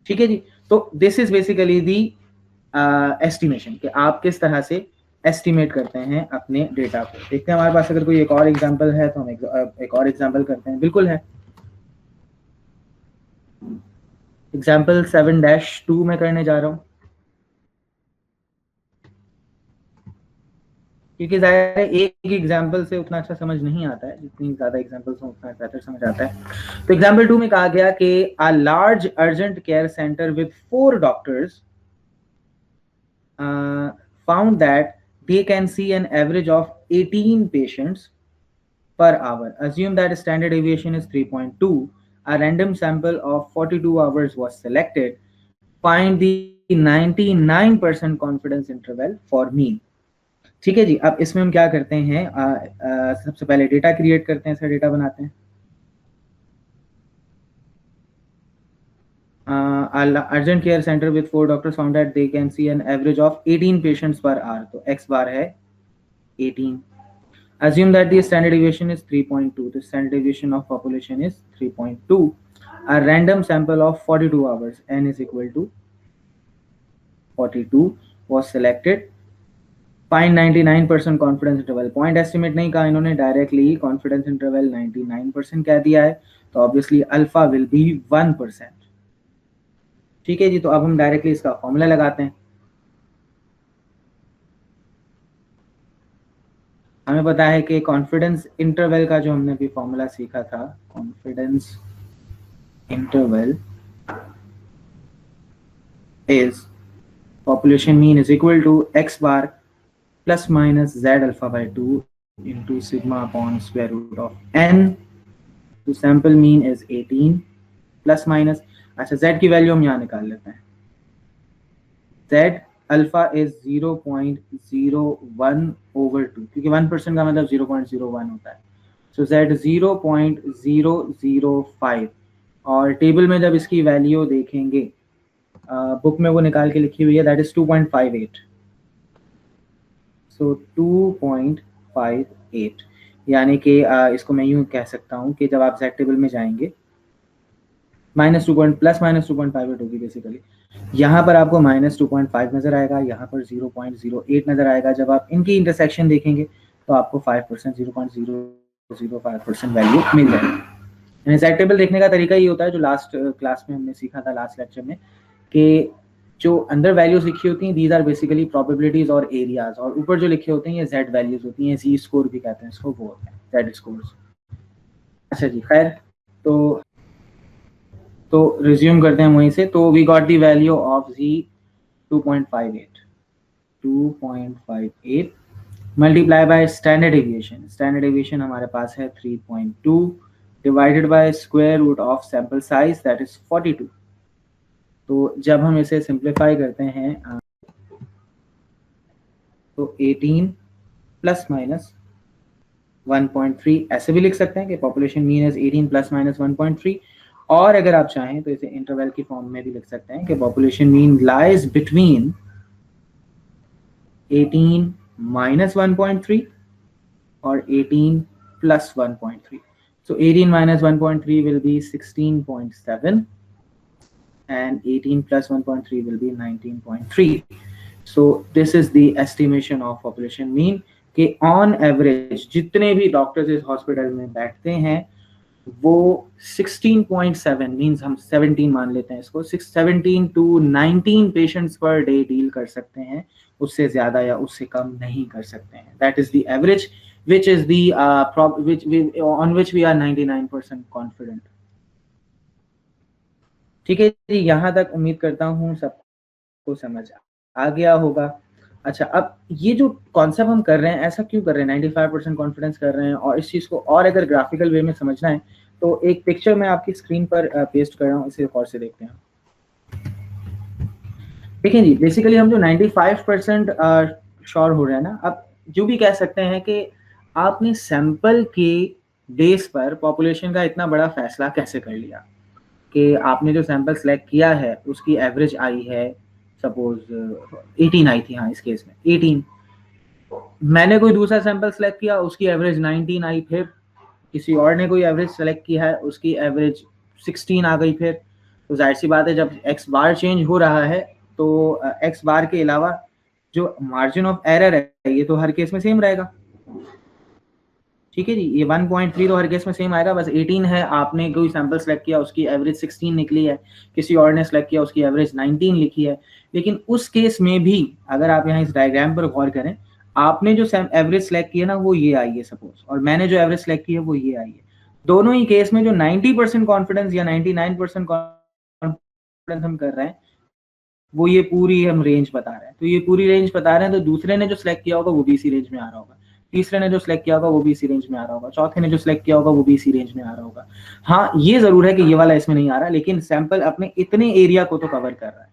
S1: ठीक है जी, तो this is basically the estimation कि आप किस तरह से एस्टिमेट करते हैं अपने डेटा को। देखते हैं हमारे पास अगर कोई एक और एग्जांपल है तो हम एक और एग्जांपल करते हैं। बिल्कुल है, एग्जाम्पल 7-2 में करने जा रहा हूँ, क्योंकि ज़ाहिर है एक एग्जाम्पल से उतना अच्छा समझ नहीं आता है, जितनी ज़्यादा एग्जाम्पल्स हों उतना बेहतर समझ आता है। तो एग्जाम्पल 2 में कहा गया कि a large urgent care center with 4 doctors found that they can see an average of 18 patients per hour. Assume that standard deviation is 3.2. A random sample of 42 hours was selected. Find the 99% confidence interval for mean. ठीक है जी, अब इसमें हम क्या करते हैं, सबसे पहले डेटा क्रिएट करते हैं, इसका डेटा बनाते हैं। Urgent care center with 4 doctors found that they can see an average of 18 patients per hour, तो एक्स बार है 18। Assume that the standard deviation is 3.2. The standard deviation of population is 3.2. A random sample of 42 hours, n is equal to 42, was selected. Find 99% confidence interval. Point estimate नहीं कहा इन्होंने, directly confidence interval 99% कह दिया है, तो obviously alpha will be 1%। ठीक है जी, तो अब हम डायरेक्टली इसका फॉर्मूला लगाते हैं। हमें पता है कि कॉन्फिडेंस इंटरवल का जो हमने अभी फॉर्मूला सीखा था, confidence interval is population mean is equal to x bar plus minus z alpha by 2 into sigma upon square root of n. तो sample mean is 18 plus minus, अच्छा z की value हम यहाँ निकाल लेते हैं। z अल्फा इज 0.01 over 2, क्योंकि 1% का मतलब 0.01 होता है। सो z 0.005, और टेबल में जब इसकी वैल्यू देखेंगे, बुक में वो निकाल के लिखी हुई है, दैट इज 2.58। सो 2.58, यानी कि इसको मैं यूं कह सकता हूं कि जब आप z टेबल में जाएंगे, प्लस माइनस 2.58 होगी बेसिकली। यहाँ पर आपको -2.5 नजर आएगा, यहाँ पर 0.08 नजर आएगा। जब आप इनकी इंटरसेक्शन देखेंगे तो आपको 5%, 0.005% वैल्यू मिल जाएगी। z टेबल देखने का तरीका ये होता है जो लास्ट क्लास में हमने सीखा था, लास्ट लेक्चर में, कि जो अंदर वैल्यूज लिखी होती हैं दीज आर बेसिकली प्रोबेबिलिटीज और एरियाज, और ऊपर जो लिखे होते हैं ये z वैल्यूज होती हैं, z स्कोर भी कहते हैं इसको, वो होते हैं z स्कोर्स। अच्छा जी, खैर, तो रिज्यूम करते हैं वहीं से। तो we got the value of z 2.58 multiply by standard deviation. Standard deviation हमारे पास है 3.2 divided by square root of sample size that is 42। तो जब हम इसे सिंप्लीफाई करते हैं तो 18 प्लस माइनस 1.3 ऐसे भी लिख सकते हैं कि population mean is 18 plus minus 1.3, और अगर आप चाहें तो इसे इंटरवल की फॉर्म में भी लिख सकते हैं कि population mean lies between 18 minus 1.3 और 18 plus 1.3। So 18 minus 1.3 will be 16.7, and 18 plus 1.3 will be 19.3. So this is the estimation of population mean कि on average जितने भी डॉक्टर्स इस हॉस्पिटल में बैठते हैं वो 16.7 मीन्स हम 17 मान लेते हैं इसको 17 to 19 patients per day deal कर सकते हैं, उससे ज्यादा या उससे कम नहीं कर सकते हैं. That is the average which is the on which we are 99% confident. ठीक है जी, यहाँ तक उम्मीद करता हूँ सबको समझ आ गया होगा. अच्छा, अब ये जो कॉन्सेप्ट हम कर रहे हैं, ऐसा क्यों कर रहे हैं, 95% कॉन्फिडेंस कर रहे हैं, और इस चीज़ को और अगर ग्राफिकल वे में समझना है तो एक पिक्चर मैं आपकी स्क्रीन पर पेस्ट कर रहा हूँ, इसे और से देखते हैं. देखिए जी, बेसिकली हम जो 95% श्योर हो रहे हैं ना, अब जो भी कह सकते हैं कि आपने सैंपल के बेस पर पॉपुलेशन का इतना बड़ा फैसला कैसे कर लिया कि आपने जो सैंपल सेलेक्ट किया है उसकी एवरेज आई है, सपोज 18 आई थी, हाँ इस केस में 18. मैंने कोई दूसरा सैंपल सेलेक्ट किया, उसकी एवरेज 19 आई, फिर किसी और ने कोई एवरेज सेलेक्ट किया है, उसकी एवरेज 16 आ गई. फिर तो जाहिर सी बात है जब एक्स बार चेंज हो रहा है तो एक्स बार के अलावा जो मार्जिन ऑफ एरर है ये तो हर केस में सेम रहेगा. ठीक है जी, ये 1.3 तो हर केस में सेम आएगा, बस 18 है, आपने कोई सैंपल सेलेक्ट किया उसकी एवरेज 16 निकली है, किसी और ने सेलेक्ट किया उसकी एवरेज 19 लिखी है. लेकिन उस केस में भी अगर आप यहाँ इस डायग्राम पर गौर करें, आपने जो एवरेज सेलेक्ट किया ना वो ये आई है सपोज, और मैंने जो एवरेज सेलेक्ट की है वो ये आई है. दोनों ही केस में जो 90% कॉन्फिडेंस या 99% कॉन्फिडेंस हम कर रहे हैं वो ये पूरी हम रेंज बता रहे हैं. तो ये पूरी रेंज बता रहे हैं, तो दूसरे ने जो सिलेक्ट किया होगा वो भी इसी रेंज में आ रहा होगा, तीसरे ने जो सिलेक्ट किया होगा वो भी इसी रेंज में आ रहा होगा, चौथे ने जो सिलेक्ट किया होगा वो भी इसी रेंज में आ रहा होगा. हाँ ये जरूर है कि ये वाला इसमें नहीं आ रहा, लेकिन सैंपल अपने इतने एरिया को तो कवर कर रहा है.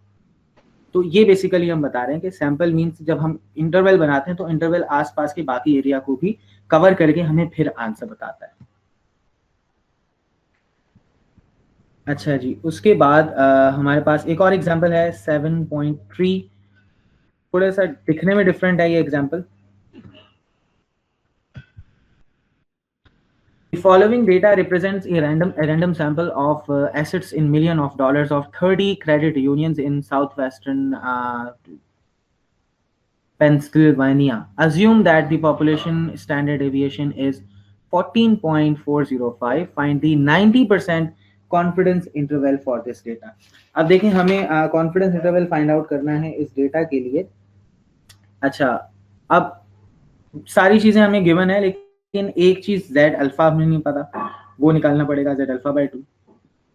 S1: तो ये बेसिकली हम बता रहे हैं कि सैंपल मीन्स जब हम इंटरवल बनाते हैं तो इंटरवल आसपास के बाकी एरिया को भी कवर करके हमें फिर आंसर बताता है. अच्छा जी, उसके बाद हमारे पास एक और एग्जांपल है 7.3. थोड़ा सा दिखने में डिफरेंट है ये example. The following data represents a random sample of assets in million of dollars of 30 credit unions in southwestern Pennsylvania. Assume that the population standard deviation is 14.405. Find the 90% confidence interval for this data. अब देखें हमें confidence interval find out करना है इस data के लिए. अच्छा, अब सारी चीजें हमें गिवन है, लेकिन एक चीज z अल्फा हमें नहीं पता, वो निकालना पड़ेगा z अल्फा बाय 2.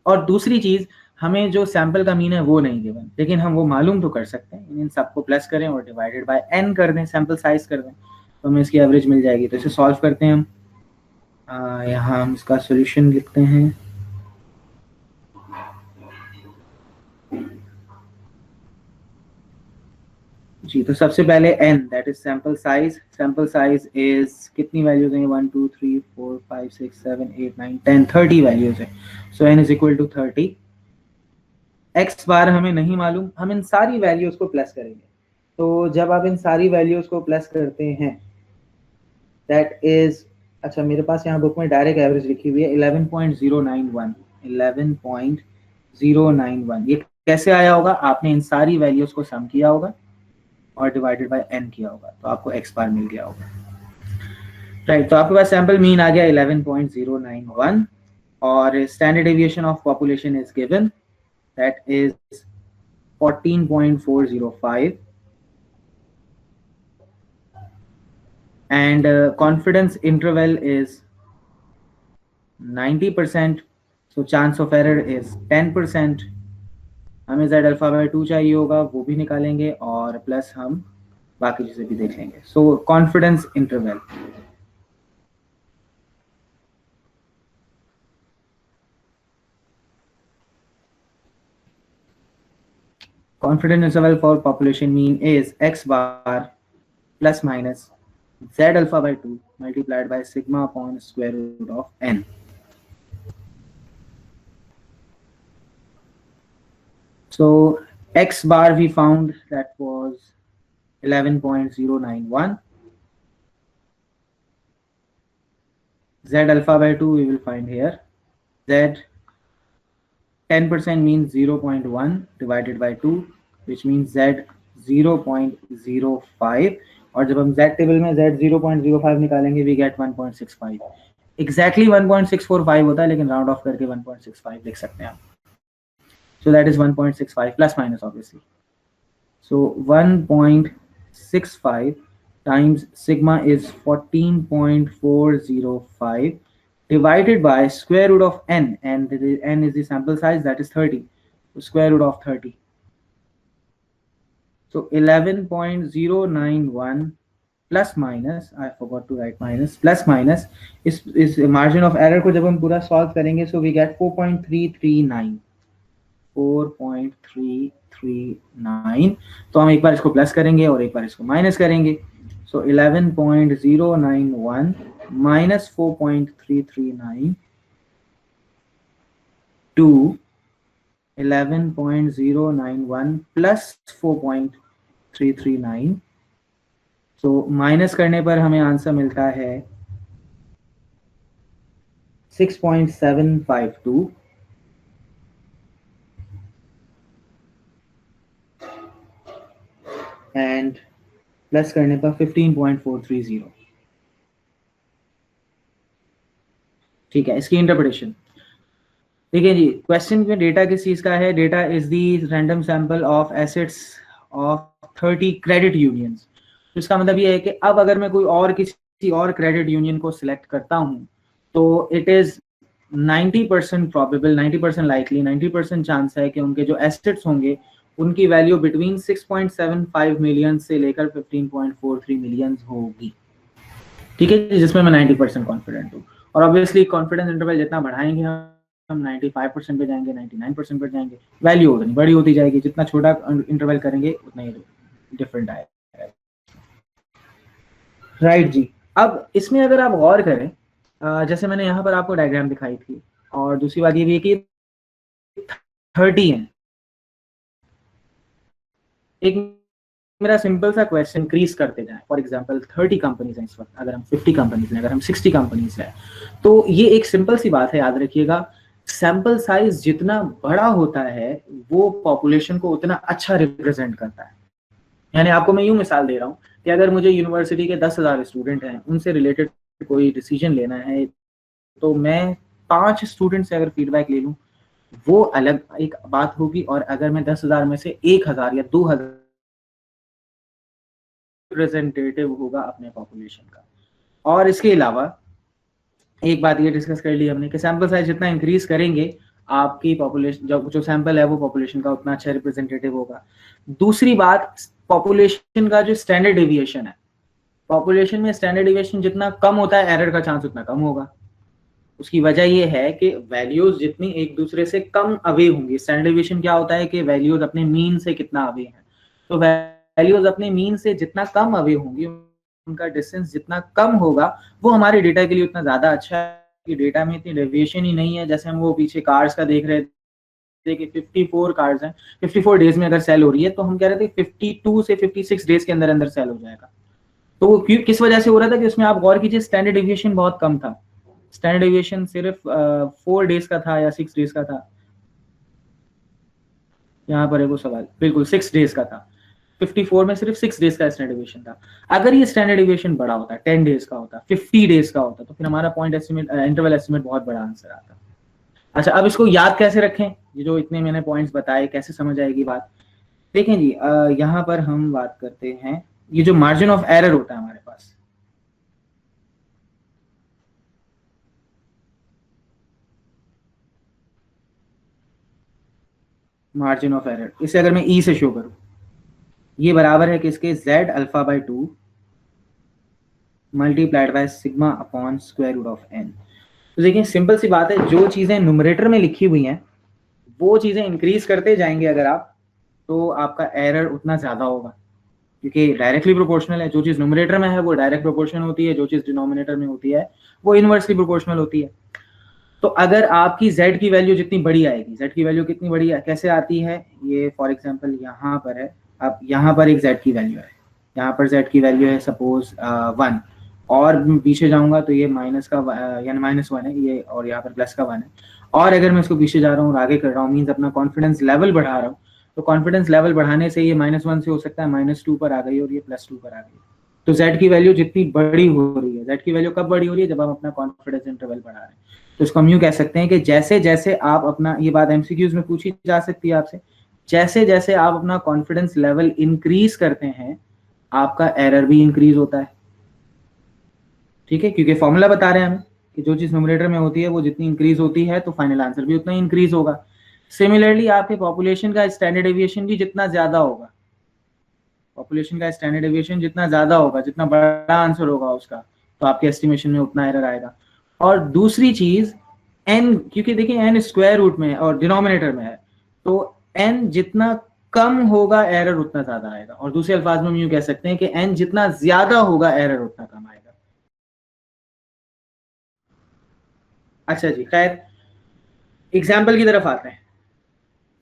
S1: और दूसरी चीज हमें जो सैंपल का मीन है वो नहीं गिवन, लेकिन हम वो मालूम तो कर सकते हैं. इन सबको प्लस करें और डिवाइडेड बाय n कर दें, सैंपल साइज कर दें, तो हमें इसकी एवरेज मिल जाएगी. तो इसे सॉल्व करते हैं हम. यहाँ हम इसका सोल्यूशन लिखते हैं. जी, तो सबसे पहले n that is sample size. Sample size is कितनी वैल्यूज हैं, 1 2 3 4 5 6 7 8 9 10 30 वैल्यूज है. So n is equal to 30. x bar हमें नहीं मालूम, हम इन सारी वैल्यूज को प्लस करेंगे. तो जब आप इन सारी वैल्यूज को प्लस करते हैं दैट इज, अच्छा मेरे पास यहाँ बुक में डायरेक्ट एवरेज लिखी हुई है 11.091. 11.091 ये कैसे आया होगा, आपने इन सारी वैल्यूज को सम किया होगा और डिवाइडेड बाय n किया होगा, तो आपको x बार मिल गया होगा. राइट, तो आपके पास सैंपल मीन आ गया 11.091 और standard deviation of population is given, that is 14.405 and confidence interval is 90%, so chance of error is 10%. हमें z अल्फा बाय 2 चाहिए होगा, वो भी निकालेंगे और प्लस हम बाकी चीजें भी देख लेंगे. सो confidence interval, confidence interval for population mean is x bar plus minus z alpha by 2 multiplied by sigma upon square root of n. So x bar we found that was 11.091. Z alpha by 2 we will find here. Z 10% means 0.1 divided by 2, which means z 0.05, और जब हम z table में z 0.05 निकालेंगे we get 1.65, exactly 1.645 होता है, लेकिन round of करके 1.65 लिख सकते हैं आप. So that is 1.65 plus minus obviously. So 1.65 times sigma is 14.405 divided by square root of n, and n is the sample size, that is 30. So square root of 30. So 11.091 plus minus, I forgot to write minus, plus minus is margin of error को जब हम पूरा solve करेंगे, so we get 4.339. 4.339. तो हम एक बार इसको plus करेंगे और एक बार इसको माइनस करेंगे. So 11.091 minus 4.339 to 11.091 plus 4.339. So minus करने पर हमें आंसर मिलता है 6.752. एंड प्लस करने पर 15.430. ठीक है, इसकी इंटरप्रिटेशन देखिए जी. क्वेश्चन में डेटा किस चीज का है? Data is the random sample of assets of 30 credit unions. तो इसका मतलब ये है कि अब अगर मैं कोई और किसी और क्रेडिट यूनियन को सिलेक्ट करता हूं तो it is 90% probable, 90% likely, 90% chance है कि उनके जो एसेट्स होंगे उनकी वैल्यू बिटवीन 6.75 मिलियन से लेकर 15.43 मिलियन होगी. ठीक है, जिसमें मैं 90% कॉन्फिडेंट हूँ. और ऑब्वियसली कॉन्फिडेंस इंटरवल जितना बढ़ाएंगे हम 95% पे जाएंगे, 99% पे जाएंगे, वैल्यू उतनी बड़ी होती जाएगी. जितना छोटा इंटरवल करेंगे उतना ही डिफरेंट आएगा. राइट जी. अब इसमें अगर आप गौर करें, जैसे मैंने यहाँ पर आपको डायग्राम दिखाई थी, और दूसरी बात ये भी है कि 30 है. एक मेरा सिंपल सा क्वेश्चन इंक्रीज करते जाए. फॉर एग्जांपल 30 कंपनीज हैं इस वक्त, अगर हम 50 कंपनीज हैं, अगर हम 60 कंपनीज हैं, तो ये एक सिंपल सी बात है, याद रखिएगा. सैंपल साइज जितना बड़ा होता है वो पॉपुलेशन को उतना अच्छा रिप्रेजेंट करता है. यानी आपको मैं यूं मिसाल दे रहा हूँ कि अगर मुझे यूनिवर्सिटी के 10,000 स्टूडेंट हैं, उनसे रिलेटेड कोई डिसीजन लेना है, तो मैं 5 स्टूडेंट से अगर फीडबैक ले लूँ वो अलग एक बात होगी. और अगर मैं 10,000 में से 1,000 या 2,000 रिप्रेजेंटेटिव होगा अपने पॉपुलेशन का. और इसके अलावा एक बात ये डिस्कस कर ली हमने कि सैंपल साइज जितना इंक्रीज करेंगे आपकी पॉपुलेशन, जो सैंपल है वो पॉपुलेशन का उतना अच्छा रिप्रेजेंटेटिव होगा. दूसरी बात, पॉपुलेशन का जो स्टैंडर्ड डेविएशन है, पॉपुलेशन में स्टैंडर्ड डेविएशन जितना कम होता है एरर का चांस उतना कम होगा. उसकी वजह ये है कि वैल्यूज जितनी एक दूसरे से कम अवे होंगी. स्टैंडर्ड डेविएशन क्या होता है कि वैल्यूज अपने मीन से कितना अवे हैं. तो वैल्यूज अपने मीन से जितना कम अवे होंगी, उनका डिस्टेंस जितना कम होगा, वो हमारे डेटा के लिए उतना ज्यादा अच्छा है कि डेटा में इतनी डेविएशन ही नहीं है. जैसे हम वो पीछे कार्स का देख रहे थे कि 54 कार्स हैं, 54 डेज में अगर सेल हो रही है, तो हम कह रहे थे 52 से 56 डेज के अंदर अंदर सेल हो जाएगा. तो वो किस वजह से हो रहा था कि उसमें आप गौर कीजिए स्टैंडर्ड डेविएशन बहुत कम था. स्टैंडर्ड डेविएशन सिर्फ 4 डेज का था या 6 डेज का था. यहाँ पर है वो सवाल, बिल्कुल 6 डेज का था. 54 में सिर्फ 6 डेज का स्टैंडर्ड डेविएशन था. अगर ये स्टैंडर्ड डेविएशन बड़ा होता, 10 डेज का होता, 50 डेज का होता, तो फिर हमारा पॉइंट एस्टिमेट, इंटरवल एस्टिमेट बहुत बड़ा आंसर आता. अच्छा, अब इसको याद कैसे रखें? ये जो इतने मैंने पॉइंट्स बताए, कैसे समझ आएगी बात? देखें जी, यहाँ पर हम बात करते हैं, ये जो मार्जिन ऑफ एरर होता है हमारे पास, मार्जिन ऑफ एरर, इसे अगर मैं ई से शो करूं, ये बराबर है किसके? z alpha by 2 multiplied by sigma upon square root of n. तो देखिए सिंपल सी बात है, जो चीजें न्यूमरेटर में लिखी हुई हैं वो चीजें इंक्रीज करते जाएंगे अगर आप, तो आपका एरर उतना ज्यादा होगा, क्योंकि डायरेक्टली प्रोपोर्शनल है. जो चीज न्यूमरेटर में है वो डायरेक्ट प्रोपोर्शनल होती है, जो चीज डिनोमिनेटर में होती है वो इनवर्सली प्रोपोर्शनल होती है. तो अगर आपकी z की वैल्यू जितनी बड़ी आएगी, z की वैल्यू कितनी बड़ी है, कैसे आती है? ये फॉर एग्जांपल यहाँ पर है, अब यहाँ पर एक z की वैल्यू है, यहाँ पर z की वैल्यू है सपोज 1, और पीछे जाऊंगा तो ये माइनस का यानी -1 है ये, और यहाँ पर प्लस का 1 है. और अगर मैं इसको पीछे जा रहा हूँ और आगे कर रहा हूँ, मीन्स अपना कॉन्फिडेंस लेवल बढ़ा रहा हूँ, तो कॉन्फिडेंस लेवल बढ़ाने से ये -1 से हो सकता है -2 पर आ गई और ये +2 पर आ गई। तो z की वैल्यू जितनी बड़ी हो रही है, z की वैल्यू कब बड़ी हो रही है, जब हम अपना कॉन्फिडेंस इंटरवल बढ़ा रहे हैं। तो इसको हम यूं कह सकते हैं कि जैसे जैसे आप अपना, ये बात एमसीक्यूज में पूछी जा सकती है आपसे, जैसे जैसे आप अपना कॉन्फिडेंस लेवल इंक्रीज करते हैं, आपका एरर भी इंक्रीज होता है। ठीक है, क्योंकि फॉर्मूला बता रहे हैं हमें कि जो चीज न्यूमरेटर में होती है वो जितनी इंक्रीज होती है तो फाइनल आंसर भी उतना इंक्रीज होगा। सिमिलरली आपके पॉपुलेशन का स्टैंडर्ड डेविएशन भी जितना ज्यादा होगा, पॉपुलेशन का स्टैंडर्ड डेविएशन जितना ज्यादा होगा, जितना बड़ा आंसर होगा उसका, तो आपके एस्टिमेशन में उतना एरर आएगा। और दूसरी चीज n, क्योंकि देखिए n स्क्वायर रूट में है और डिनोमिनेटर में है, तो n जितना कम होगा एरर उतना ज्यादा आएगा। और दूसरे अल्फाज में हम यूं कह सकते हैं कि n जितना ज्यादा होगा एरर उतना कम आएगा। अच्छा जी, खैर एग्जाम्पल की तरफ आते हैं।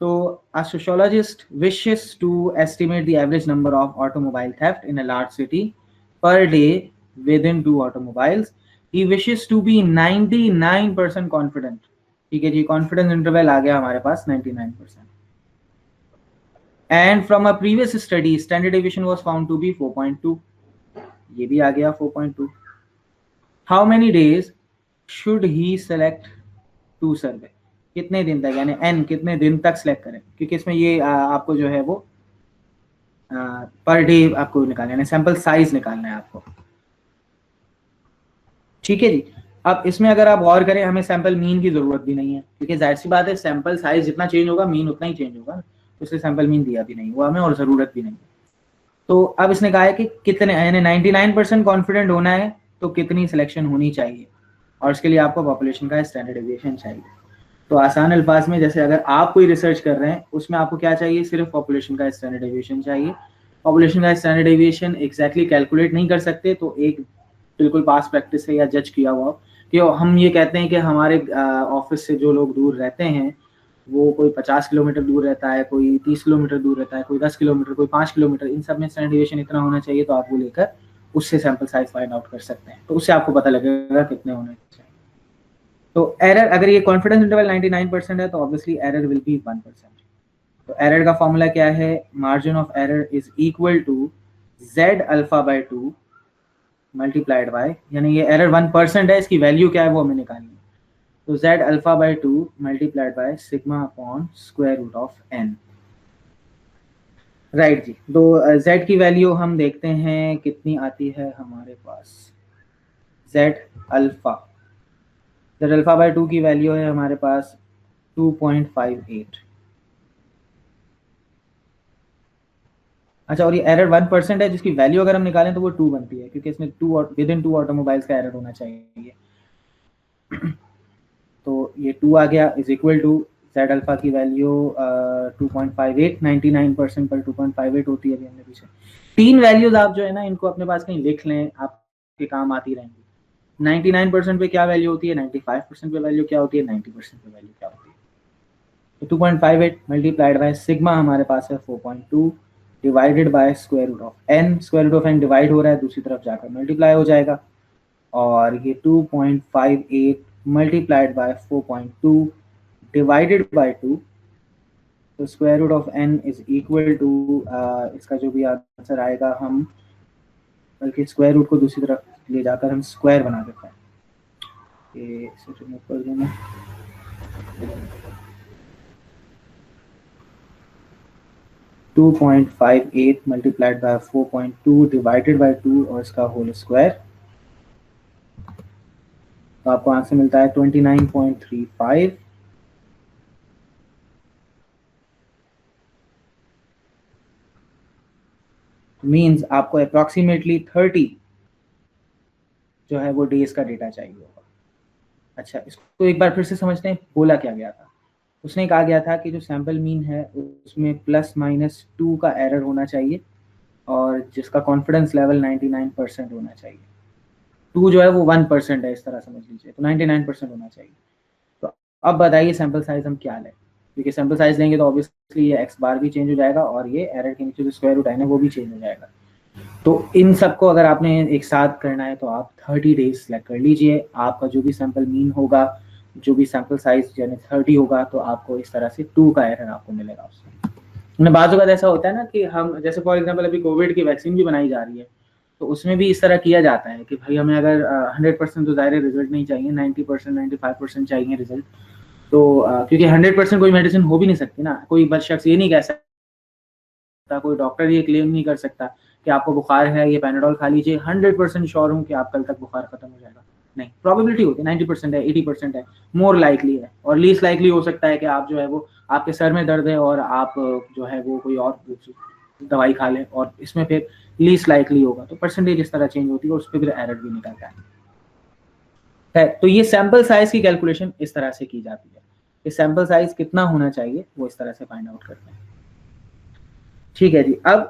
S1: तो a sociologist wishes to estimate the average number of automobile theft in a large city per day within 2 automobiles. He wishes to be 99% confident. ठीक है जी, कॉन्फिडेंस इंटरवल आ गया हमारे पास 99%. And from a previous study, standard deviation was found to be 4.2. ये भी आ गया 4.2. How many days should he select to survey? कितने दिन तक, यानी n कितने दिन तक सिलेक्ट करें, क्योंकि इसमें ये आपको जो है वो पर डे आपको निकालना है, सैंपल साइज निकालना है आपको। ठीक है जी, अब इसमें अगर आप गौर करें, हमें सैंपल मीन की जरूरत भी नहीं है, क्योंकि जाहिर सी बात है सैंपल साइज जितना चेंज होगा मीन उतना ही चेंज होगा, तो इसलिए सैंपल मीन दिया भी नहीं हुआ हमें और जरूरत भी नहीं। तो अब इसने कहा है कि कितने, यानी 99% कॉन्फिडेंट होना है तो कितनी सिलेक्शन होनी चाहिए, और इसके लिए आपको पॉपुलेशन का स्टैंडर्ड डेविएशन चाहिए। तो आसान अल्फाज में, जैसे अगर आप कोई रिसर्च कर रहे हैं उसमें आपको क्या चाहिए, सिर्फ पॉपुलेशन का स्टैंडर्ड डेविएशन चाहिए। पॉपुलेशन का स्टैंडर्ड डेविएशन एग्जैक्टली कैलकुलेट नहीं कर सकते, तो एक बिल्कुल पास प्रैक्टिस है या जज किया हुआ कि हम ये कहते हैं कि हमारे ऑफिस से जो लोग दूर रहते हैं वो कोई 50 किलोमीटर दूर रहता है, कोई 30 किलोमीटर दूर रहता है, कोई 10 किलोमीटर, कोई 5 किलोमीटर, इन सब में स्टैंडर्ड डेविएशन इतना होना चाहिए, तो आप वो लेकर उससे सैंपल साइज फाइंड आउट कर सकते हैं, तो उससे आपको पता लगेगा कितने होने चाहिए। तो एरर, अगर ये कॉन्फिडेंस इंटरवल 99% है तो ऑब्वियसली एरर विल बी 1%। तो एरर का फॉर्मूला क्या है, margin of error is equal to z alpha by 2 multiplied by, यानी ये एरर 1% है, इसकी वैल्यू क्या है वो हमें निकालनी है, तो z alpha by 2 multiplied by sigma upon square root of n। Right जी, तो z की वैल्यू हम देखते हैं कितनी आती है हमारे पास, z अल्फा बाय 2 की वैल्यू है हमारे पास 2.58। अच्छा, और ये एरर 1% है, जिसकी वैल्यू अगर हम निकालें तो वो 2 बनती है, क्योंकि इसमें 2 विद इन 2 ऑटोमोबाइल्स का एरर होना चाहिए। तो ये 2 आ गया, is equal to z alpha की वैल्यू 2.58, 99% पर 2.58 होती है। अभी हमने पीछे 3 वैल्यूज आप जो है ना इनको अपने पास कहीं लिख लें, आपके काम आती रहेंगी। 99% पे क्या वैल्यू होती है, 95% पे वैल्यू क्या होती है, 90% पे वैल्यू क्या होती है। तो 2.58 मल्टीप्लाइड बाय सिग्मा हमारे पास है 4.2 divided by square root of n, square root of n divide हो रहा है, दूसरी तरफ जाकर मल्टीप्लाई हो जाएगा, और ये 2.58 मल्टीप्लाइड बाय 4.2 डिवाइडेड बाय 2, तो square root of n is equal to, इसका जो भी आंसर आएगा, हम बल्कि स्क्वायर रूट को दूसरी तरफ ले जाकर हम स्क्वायर बना देते हैं, ये इसे रिमूव कर देना, 2.58 मल्टीप्लाइड बाय 4.2 डिवाइडेड बाय 2 और इसका होल स्क्वायर, तो आपको आंसर मिलता है 29.35। मींस आपको अप्रॉक्सीमेटली 30 जो है वो डेज का डेटा चाहिए होगा। अच्छा, इसको एक बार फिर से समझते हैं, बोला क्या गया था। उसने कहा गया था कि जो सैंपल मीन है उसमें +-2 का एरर होना चाहिए, और जिसका कॉन्फिडेंस लेवल 99% होना चाहिए। 2 जो है वो 1% है, इस तरह समझ लीजिए, तो 99% होना चाहिए। तो अब बताइए सैंपल साइज हम क्या लें, क्योंकि सैंपल साइज लेंगे तो ऑब्वियसली ये x बार भी चेंज हो जाएगा और ये एरर के नीचे जो स्क्वायर रूट है वो भी चेंज हो जाएगा। तो इन सबको अगर आपने एक साथ करना है तो आप 30 डेज सेलेक्ट कर लीजिए, आपका जो भी सैंपल मीन होगा जो भी सैंपल साइज यानी 30 होगा तो आपको इस तरह से 2 का एरर आपको मिलेगा उससे। मैंने बाज़ औक़ात ऐसा होता है ना कि हम जैसे फॉर एग्जांपल अभी कोविड की वैक्सीन भी बनाई जा रही है, तो उसमें भी इस तरह किया जाता है कि भाई हमें अगर 100% तो ज़ाहिर है रिज़ल्ट नहीं चाहिए, 90% 95% चाहिए रिज़ल्ट। तो क्योंकि 100% कोई मेडिसिन हो भी नहीं सकती ना, कोई शख्स ये नहीं कह सकता, कोई डॉक्टर ये क्लेम नहीं कर सकता कि आपको बुखार है, ये पैनाडोल खा लीजिए, 100% श्योर हूँ कि आप कल तक बुखार खत्म हो जाएगा। नहीं, प्रोबेबिलिटी होती है 90% है, 80% है, मोर लाइकली है, और लीस्ट लाइकली हो सकता है कि आप जो है वो आपके सर में दर्द है और आप जो है वो कोई और दवाई खा लें, और इसमें फिर लीस्ट लाइकली होगा। तो परसेंटेज इस तरह चेंज होती है और उस पर फिर एरर भी निकलता है। तो ये सैंपल साइज की कैलकुलेशन इस तरह से की जाती है कि सैंपल साइज कितना होना चाहिए वो इस तरह से फाइंड आउट करते हैं। ठीक है जी। अब